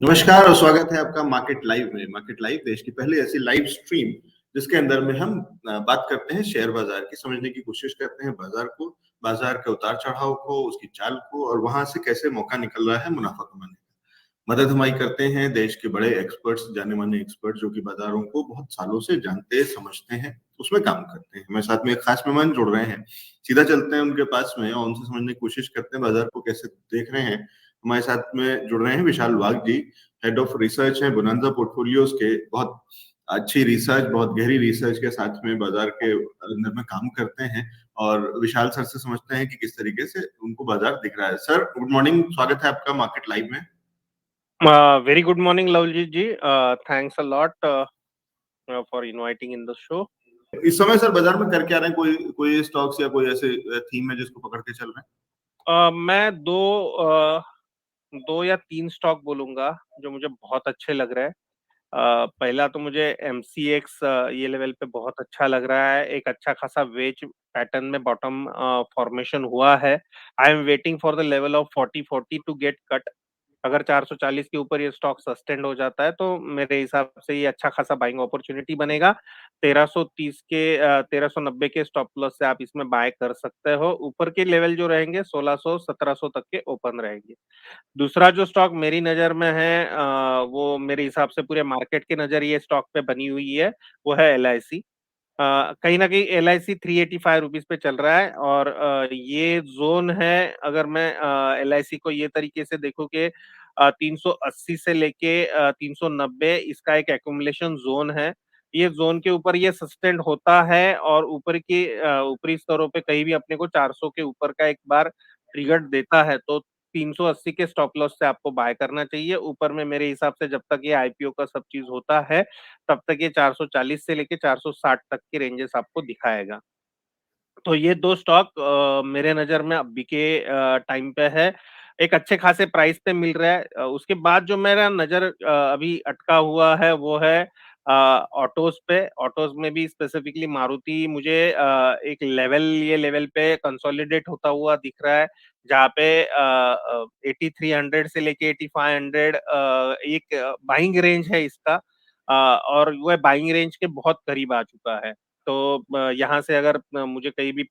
नमस्कार और स्वागत है आपका मार्केट लाइव में। मार्केट लाइव देश की पहली ऐसी लाइव स्ट्रीम जिसके अंदर में हम बात करते हैं शेयर बाजार की, समझने की कोशिश करते हैं बाजार को, बाजार के उतार चढ़ाव को, उसकी चाल को और वहां से कैसे मौका निकल रहा है मुनाफा कमाने का। मदद हमारी करते हैं देश के बड़े एक्सपर्ट्स, जाने माने एक्सपर्ट जो कि बाजारों को बहुत सालों से जानते समझते हैं, उसमें काम करते हैं। हमारे साथ में एक खास मेहमान जुड़ रहे हैं, सीधा चलते हैं उनके पास में और उनसे समझने की कोशिश करते हैं बाजार को कैसे देख रहे हैं। हमारे साथ में जुड़ रहे हैं विशाल वाघ जी, हेड ऑफ रिसर्च है बोनांजा पोर्टफोलियोज के। बहुत अच्छी रिसर्च, बहुत गहरी रिसर्च के साथ में बाजार के अंदर में काम करते हैं और विशाल सर से समझते हैं कि किस तरीके से उनको बाजार दिख रहा है। सर गुड मॉर्निंग, स्वागत है आपका मार्केट लाइव में। Very good morning, Lavjit ji. Thanks a lot for inviting in the show. इस समय सर बाजार में कर क्या रहे हैं? कोई कोई स्टॉक्स या कोई ऐसे थीम है जिसको पकड़ के चल रहे हैं? मैं दो या तीन स्टॉक बोलूंगा जो मुझे बहुत अच्छे लग रहे हैं। पहला तो मुझे MCX ये लेवल पे बहुत अच्छा लग रहा है। एक अच्छा खासा वेज पैटर्न में बॉटम फॉर्मेशन हुआ है। I am waiting for the level of 4040 to get cut. अगर 440 के ऊपर ये स्टॉक सस्टेंड हो जाता है तो मेरे हिसाब से ये अच्छा खासा बाइंग अपॉर्चुनिटी बनेगा। 1390 के स्टॉप लॉस से आप इसमें बाय कर सकते हो। ऊपर के लेवल जो रहेंगे 1600 1700 तक के ओपन रहेंगे। दूसरा जो स्टॉक मेरी नजर में है वो मेरे हिसाब से पूरे मार्केट की नजर ये स्टॉक पे बनी हुई है, वो है LIC। कहीं ना कहीं LIC 385 रुपीज पे चल रहा है और ये जोन है। अगर मैं LIC को ये तरीके से देखूं कि 380 से लेके 390 इसका एक एक्यूमुलेशन जोन है। ये जोन के ऊपर ये सस्टेंड होता है और ऊपर के ऊपरी स्तरों पे कहीं भी अपने को 400 के ऊपर का एक बार ट्रिगर देता है तो 380 के स्टॉप लॉस से आपको बाय करना चाहिए। ऊपर में मेरे हिसाब से जब तक ये IPO का सब चीज होता है तब तक ये 440 से लेके 460 तक के रेंजेस आपको दिखाएगा। तो ये दो स्टॉक मेरे नजर में अभी के टाइम पे है, एक अच्छे खासे प्राइस पे मिल रहा है। उसके बाद जो मेरा नजर अभी अटका हुआ है वो है ऑटोज पे। ऑटोज में भी स्पेसिफिकली मारुति मुझे एक ये लेवल पे कंसोलिडेट होता हुआ दिख रहा है, जहाँ पे 8300 से लेके 8500 एक बाइंग रेंज है इसका। और वह बाइंग रेंज के बहुत करीब आ चुका है। तो यहाँ से अगर मुझे कहीं भी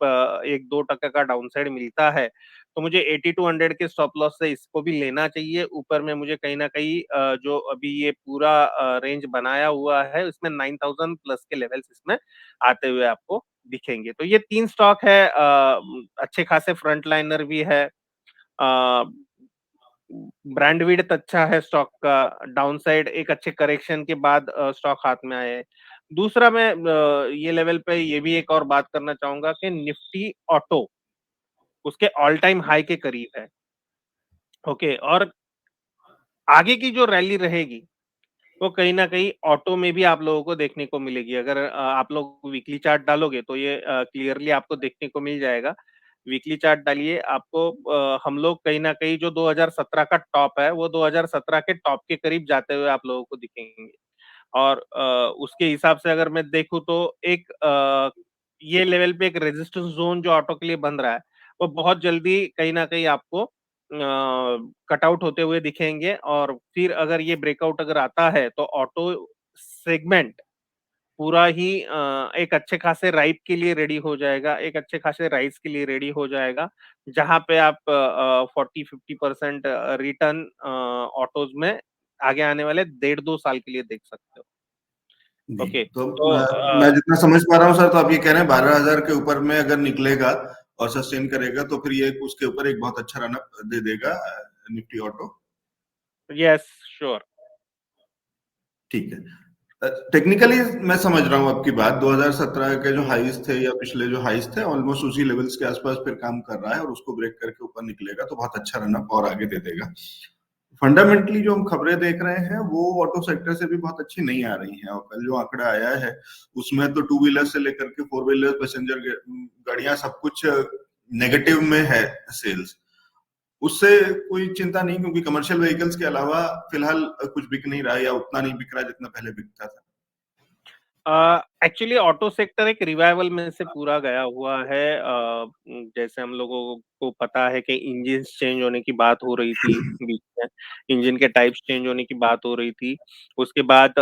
1-2% का डाउनसाइड मिलता है तो मुझे 8200 के स्टॉप लॉस से इसको भी लेना चाहिए। ऊपर में मुझे कहीं ना कहीं जो अभी ये पूरा रेंज बनाया हुआ है उसमें 9000 प्लस के लेवल्स इसमें आते हुए आपको दिखेंगे। तो ये तीन स्टॉक है, अच्छे खासे फ्रंट लाइनर भी है, ब्रांड विड्थ अच्छा है स्टॉक का, डाउनसाइड एक अच्छे करेक्शन के बाद स्टॉक हाथ में आए। दूसरा मैं ये लेवल पे ये भी एक और बात करना चाहूंगा कि निफ्टी ऑटो उसके ऑल टाइम हाई के करीब है। ओके, और आगे की जो रैली रहेगी वो कहीं ना कहीं ऑटो में भी आप लोगों को देखने को मिलेगी। अगर आप लोग वीकली चार्ट डालोगे तो ये क्लियरली आपको देखने को मिल जाएगा। वीकली चार्ट डालिए, आपको हम लोग कहीं ना कहीं जो 2017 का टॉप है वो 2017 के टॉप के करीब जाते हुए आप लोगों को दिखेंगे। और उसके हिसाब से अगर मैं देखूं तो एक ये लेवल पे एक रेजिस्टेंस जोन जो ऑटो के लिए बन रहा है वो बहुत जल्दी कहीं ना कहीं आपको कटआउट होते हुए दिखेंगे। और फिर अगर ये ब्रेकआउट अगर आता है तो ऑटो सेगमेंट पूरा ही एक अच्छे खासे राइप के लिए रेडी हो जाएगा, एक अच्छे खासे राइस के लिए रेडी हो जाएगा, जहां पे आप 40-50% रिटर्न ऑटोज में आगे आने वाले 1.5-2 साल के लिए देख सकते हो। जी, ओके, तो तो मैं जितना समझ पा रहा हूँ सर, तो आप ये कह रहे हैं 12,000 के ऊपर में अगर निकलेगा और सस्टेन करेगा तो फिर ये उसके ऊपर एक बहुत अच्छा रन अप दे देगा निफ्टी ऑटो। Yes, sure. ठीक है, टेक्निकली मैं समझ रहा हूँ आपकी बात। 2017 के जो हाईज थे या पिछले जो हाईज थे ऑलमोस्ट उसी लेवल्स के आसपास फिर काम कर रहा है और उसको ब्रेक करके ऊपर निकलेगा तो बहुत अच्छा रन अप और आगे दे देगा। फंडामेंटली जो हम खबरें देख रहे हैं वो ऑटो सेक्टर से भी बहुत अच्छी नहीं आ रही हैं और कल जो आंकड़ा आया है उसमें तो टू व्हीलर से लेकर के फोर व्हीलर, पैसेंजर गाड़ियां, सब कुछ नेगेटिव में है सेल्स। उससे कोई चिंता नहीं, क्योंकि कमर्शियल व्हीकल्स के अलावा फिलहाल कुछ बिक नहीं रहा है या उतना नहीं बिक रहा जितना पहले बिकता था। एक्चुअली ऑटो सेक्टर एक रिवाइवल में से पूरा गया हुआ है। जैसे हम लोगों को पता है कि इंजन्स चेंज होने की बात हो रही थी बीच में, इंजन के टाइप्स चेंज होने की बात हो रही थी। उसके बाद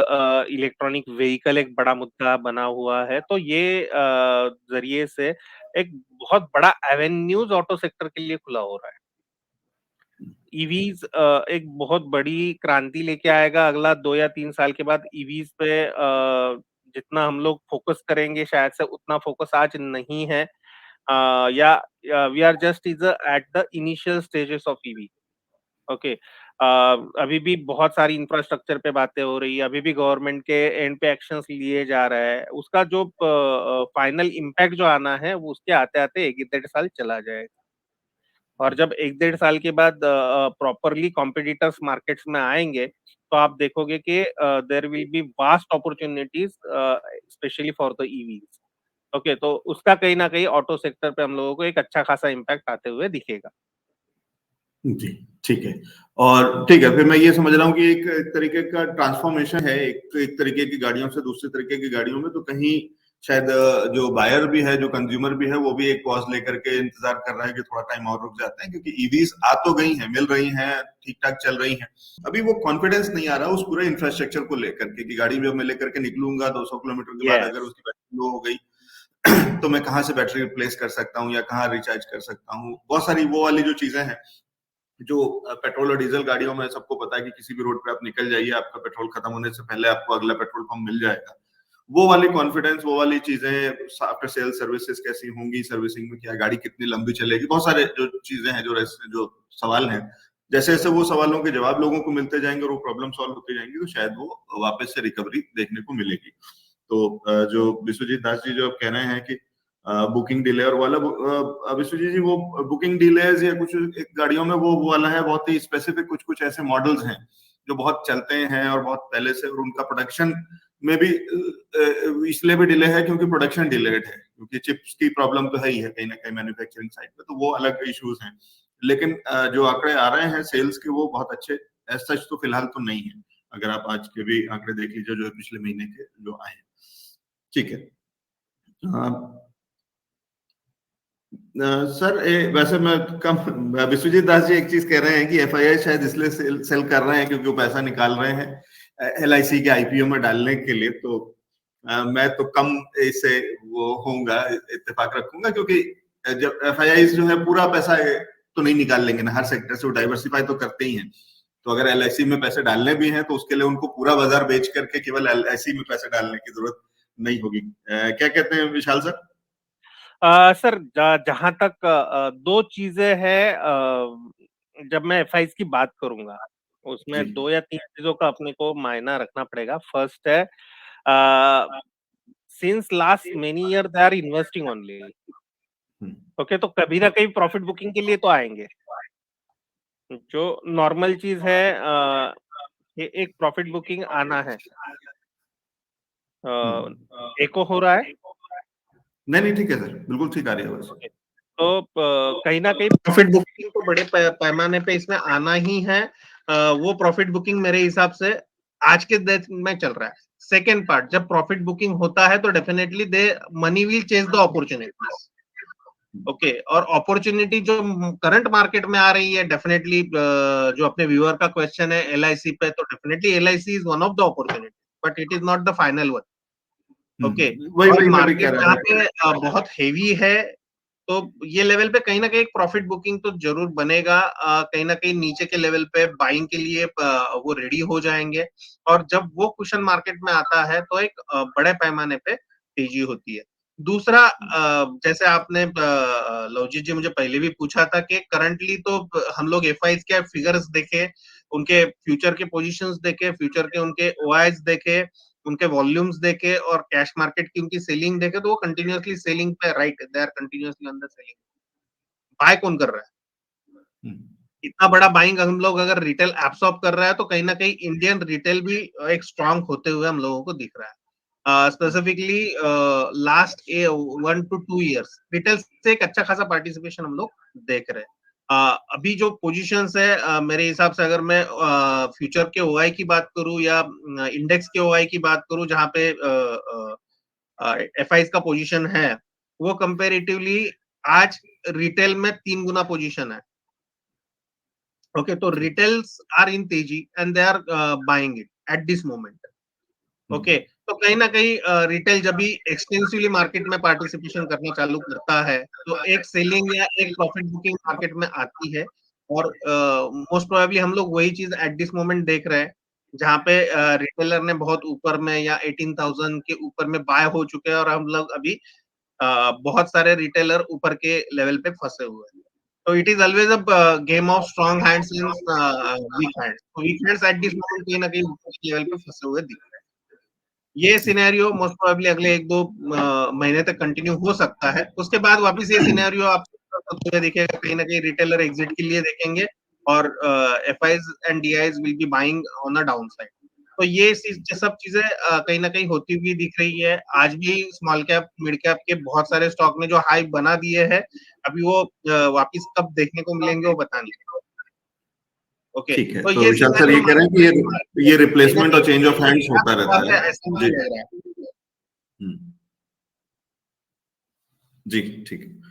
इलेक्ट्रॉनिक व्हीकल एक बड़ा मुद्दा बना हुआ है, तो ये जरिए से एक बहुत बड़ा एवेन्यूज ऑटो सेक्टर के लिए खुला हो रहा है। ईवीज एक बहुत बड़ी क्रांति लेके आएगा अगला 2 या 3 साल के बाद। ईवीज पे जितना हम लोग फोकस करेंगे शायद से उतना फोकस आज नहीं है। या we are just is at the initial stages of EV. Okay. अभी भी बहुत सारी इंफ्रास्ट्रक्चर पे बातें हो रही है, अभी भी गवर्नमेंट के एंड पे एक्शंस लिए जा रहे हैं। उसका जो फाइनल इम्पैक्ट जो आना है वो उसके आते आते 1-1.5 साल चला जाएगा। और जब 1-1.5 साल के बाद प्रॉपरली कॉम्पिटिटर्स मार्केट्स में आएंगे, तो आप देखोगे कि there will be vast opportunities specially for the EVs. Okay, तो उसका कहीं ना कहीं ऑटो सेक्टर पे हम लोगों को एक अच्छा खासा इम्पैक्ट आते हुए दिखेगा। जी, ठीक है। और ठीक है, फिर मैं ये समझ रहा हूँ कि एक तरीके का ट्रांसफॉर्मेशन है, एक तरीके की गाड़ियों से दूसरे तरीके की गाड़ियों में, तो कहीं शायद जो बायर भी है, जो कंज्यूमर भी है, वो भी एक पॉज लेकर के इंतजार कर रहा है कि थोड़ा टाइम और रुक जाते हैं, क्योंकि ईवीज आ तो गई हैं, मिल रही हैं, ठीक ठाक चल रही हैं। अभी वो कॉन्फिडेंस नहीं आ रहा उस पूरे इंफ्रास्ट्रक्चर को लेकर के कि गाड़ी जब मैं लेकर के निकलूंगा 200 किलोमीटर के बाद अगर यस। उसकी बैटरी लो हो गई तो मैं कहाँ से बैटरी रिप्लेस कर सकता हूँ या कहाँ रिचार्ज कर सकता हूँ। बहुत सारी वो वाली जो चीजें हैं जो पेट्रोल और डीजल गाड़ियों में सबको पता है कि किसी भी रोड पे आप निकल जाइए, आपका पेट्रोल खत्म होने से पहले आपको अगला पेट्रोल पंप मिल जाएगा। वो वाली कॉन्फिडेंस, वो वाली चीजें, आफ्टर सेल सर्विसेज कैसी होंगी, सर्विसिंग में क्या, गाड़ी कितनी लंबी चलेगी, बहुत सारे जो चीजें हैं, जो सवाल हैं, जैसे जैसे वो सवालों के जवाब लोगों को मिलते जाएंगे और वो प्रॉब्लम सॉल्व होती जाएंगी, तो शायद वो वापस से रिकवरी देखने को मिलेगी। तो जो विश्वजीत दास जी जो कह रहे हैं कि बुकिंग डिले और वाला, विश्वजीत जी वो बुकिंग डिलेज या कुछ एक गाड़ियों में वो वाला है, बहुत ही स्पेसिफिक कुछ कुछ ऐसे मॉडल्स हैं जो बहुत चलते हैं और बहुत पहले से, और उनका प्रोडक्शन में भी इसलिए भी डिले है क्योंकि प्रोडक्शन डिलेड है, क्योंकि चिप्स की प्रॉब्लम तो है ही है कहीं ना कहीं मैन्युफैक्चरिंग साइड पे, तो वो अलग इश्यूज हैं। लेकिन जो आंकड़े आ रहे हैं सेल्स के, वो बहुत अच्छे एज सच तो फिलहाल तो नहीं है। अगर आप आज के भी आंकड़े देख लीजिए जो पिछले महीने के जो आए हैं। ठीक है। सर वैसे मैं कम, विश्वजीत दास जी एक चीज कह रहे हैं कि एफआईआई शायद इसलिए सेल कर रहे हैं क्योंकि वो पैसा निकाल रहे हैं एलआईसी के आईपीओ में डालने के लिए। तो मैं तो कम इसे वो होऊंगा, इत्तेफाक रखूंगा, क्योंकि जब एफआईआई जो है पूरा पैसा तो नहीं निकाल लेंगे ना, हर सेक्टर से वो डाइवर्सिफाई तो करते ही हैं। तो अगर एलआईसी में पैसे डालने भी हैं तो उसके लिए उनको पूरा बाजार बेच करके केवल एलआईसी में पैसे डालने की जरूरत नहीं होगी। क्या कहते हैं विशाल सर? सर जहां तक दो चीजें हैं, जब मैं एफआईज की बात करूंगा जी। उसमें 2 या 3 चीजों का अपने को मायना रखना पड़ेगा। फर्स्ट है, since last many year they are investing only. Hmm, okay, तो कभी ना कहीं प्रॉफिट बुकिंग के लिए तो आएंगे। जो नॉर्मल चीज है, ये एक प्रॉफिट बुकिंग आना है। एको हो रहा है। नहीं नहीं, ठीक है सर, बिल्कुल ठीक आ रही है बस। ओके, तो कहीं ना कहीं प्रॉफिट बुकिंग तो बड़े पैमाने पे इसमें आना ही है। वो प्रॉफिट बुकिंग मेरे हिसाब से आज के डेट में चल रहा है। सेकेंड पार्ट, जब प्रॉफिट बुकिंग होता है तो definitely they money will chase the opportunities. Okay, और अपॉर्चुनिटी जो करंट मार्केट में आ रही है, डेफिनेटली जो अपने व्यूअर का क्वेश्चन है एलआईसी पे, तो definitely LIC is one of the opportunity, but it is not the final one. Okay, वही और वही मैं भी कह मार्केट रहा जहाँ था। पे बहुत हेवी है, तो ये लेवल पे कहीं ना कहीं एक प्रॉफिट बुकिंग तो जरूर बनेगा। कहीं ना कहीं नीचे के लेवल पे बाइंग के लिए वो रेडी हो जाएंगे, और जब वो कुशन मार्केट में आता है तो एक बड़े पैमाने पे तेजी होती है। दूसरा, जैसे आपने लवजीत जी मुझे पहले भी पूछा था कि करंटली तो हम लोग एफआईज के फिगर्स देखे, उनके फ्यूचर के पोजीशंस देखे, फ्यूचर के उनके ओआईज देखे, उनके वॉल्यूम्स देखे और कैश मार्केट की उनकी सेलिंग देखे, तो वो कंटिन्यूअसली सेलिंग पे, right, they are continuously on the selling. Buy कौन कर रहा है? इतना बड़ा बाइंग हम लोग अगर रिटेल एब्सॉर्ब कर रहा है, तो कहीं ना कहीं इंडियन रिटेल भी एक स्ट्रांग होते हुए हम लोगों को दिख रहा है। Specifically last 1 to 2 years retail से एक अच्छा खासा पार्टिसिपेशन हम लोग देख रहे हैं। अभी जो पोजीशंस है, मेरे हिसाब से अगर मैं फ्यूचर के ओआई की बात करूं या इंडेक्स के ओआई की बात करूं, जहां पे एफआईज का पोजीशन है, वो कंपेरेटिवली आज रिटेल में 3 गुना पोजीशन है। ओके, तो रिटेल्स आर इन तेजी and they are buying it at this moment. Okay, तो कहीं ना कहीं रिटेल जब भी एक्सटेंसिवली मार्केट में पार्टिसिपेशन करना चालू करता है, तो एक सेलिंग या एक प्रॉफिट बुकिंग मार्केट में आती है, और मोस्ट प्रोबेबली हम लोग वही चीज एट दिस मोमेंट देख रहे हैं, जहाँ पे रिटेलर ने बहुत ऊपर में या 18,000 के ऊपर में बाय हो चुके हैं, और हम लोग अभी बहुत सारे रिटेलर ऊपर के लेवल पे फंसे हुए हैं। तो it is always a game of strong hands and weak hands. तो weak hands at this moment कहीं ना कहीं ऊपर के लेवल पे फंसे हुए दिख रहे हैं। ये सिनेरियो मोस्ट प्रोबेबली अगले 1-2 महीने तक कंटिन्यू हो सकता है। उसके बाद वापस ये सिनेरियो आप देखिएगा, कहीं ना कहीं रिटेलर एग्जिट के लिए देखेंगे, और FIIs and DIs will be buying on a down side. तो ये सब चीजें कहीं ना कहीं होती हुई दिख रही है। आज भी स्मॉल कैप मिड कैप के बहुत सारे स्टॉक ने जो हाई बना दिए हैं, अभी वो वापस कब देखने को मिलेंगे वो पता नहीं। ओके, ठीक है, तो तो ये विशाल सर ये कह रहे हैं कि ये रिप्लेसमेंट और चेंज ऑफ हैंड्स होता रहता है। ऐसा मुझे लग रहा है। जी, ठीक है।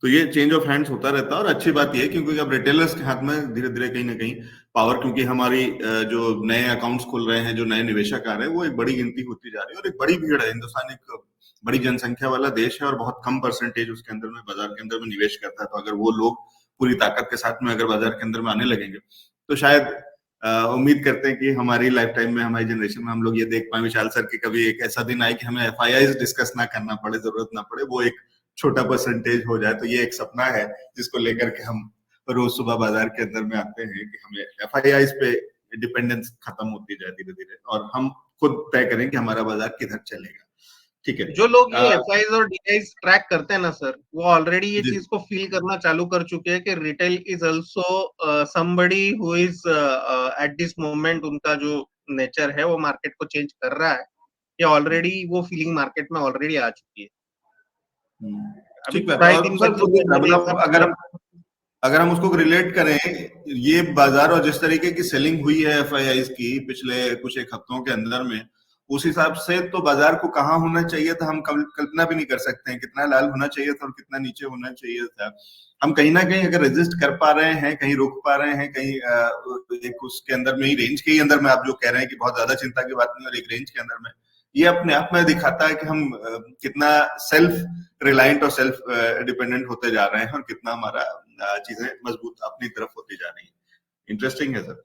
तो ये चेंज ऑफ हैंड्स होता रहता है, और अच्छी बात ये है क्योंकि अब रिटेलर्स के हाथ में धीरे धीरे कहीं ना कहीं पावर, क्योंकि हमारी जो नए अकाउंट्स खुल रहे हैं, जो नए निवेशक आ रहे हैं, वो एक बड़ी गिनती होती जा रही है, और एक बड़ी भीड़ है। हिंदुस्तान एक बड़ी जनसंख्या वाला देश है, और बहुत कम परसेंटेज उसके अंदर में बाजार के अंदर में निवेश करता है। तो अगर वो लोग पूरी ताकत के साथ में अगर बाजार के अंदर में आने लगेंगे, तो शायद उम्मीद करते हैं कि हमारी लाइफ टाइम में, हमारी जनरेशन में हम लोग ये देख पाए विशाल सर कि कभी एक ऐसा दिन आए कि हमें एफआईआई डिस्कस ना करना पड़े, जरूरत ना पड़े, वो एक छोटा परसेंटेज हो जाए। तो ये एक सपना है जिसको लेकर के हम रोज सुबह बाजार के अंदर में आते हैं कि हमें एफआईआई पे डिपेंडेंस खत्म होती जाए धीरे धीरे, और हम खुद तय करें कि हमारा बाजार किधर चलेगा। ठीक है, जो लोग ये एफआईज और डीआईज ट्रैक करते हैं ना सर, वो ऑलरेडी ये चीज को फील करना चालू कर चुके हैं कि retail is also somebody who is eight this moment, उनका जो नेचर है वो मार्केट को चेंज कर रहा है। ये ऑलरेडी वो फीलिंग मार्केट में ऑलरेडी आ चुकी है। ठीक बात है। और सर अगर हम उसको रिलेट करें, ये बाजार और जिस तरीके की सेलिंग हुई है एफआईआईज की पिछले कुछ एक हफ्तों के अंदर में, उस हिसाब से तो बाजार को कहाँ होना चाहिए था हम कल्पना भी नहीं कर सकते हैं। कितना लाल होना चाहिए था और कितना नीचे होना चाहिए था। हम कहीं ना कहीं अगर रेजिस्ट कर पा रहे हैं, कहीं रुक पा रहे हैं, कहीं एक उसके अंदर में ही, रेंज के ही अंदर में, आप जो कह रहे हैं कि बहुत ज्यादा चिंता की बात नहीं, और एक रेंज के अंदर में, ये अपने आप में दिखाता है कि हम कितना सेल्फ रिलायंट और सेल्फ डिपेंडेंट होते जा रहे हैं, और कितना हमारा चीजें मजबूत अपनी तरफ होती जा रही है। इंटरेस्टिंग है सर।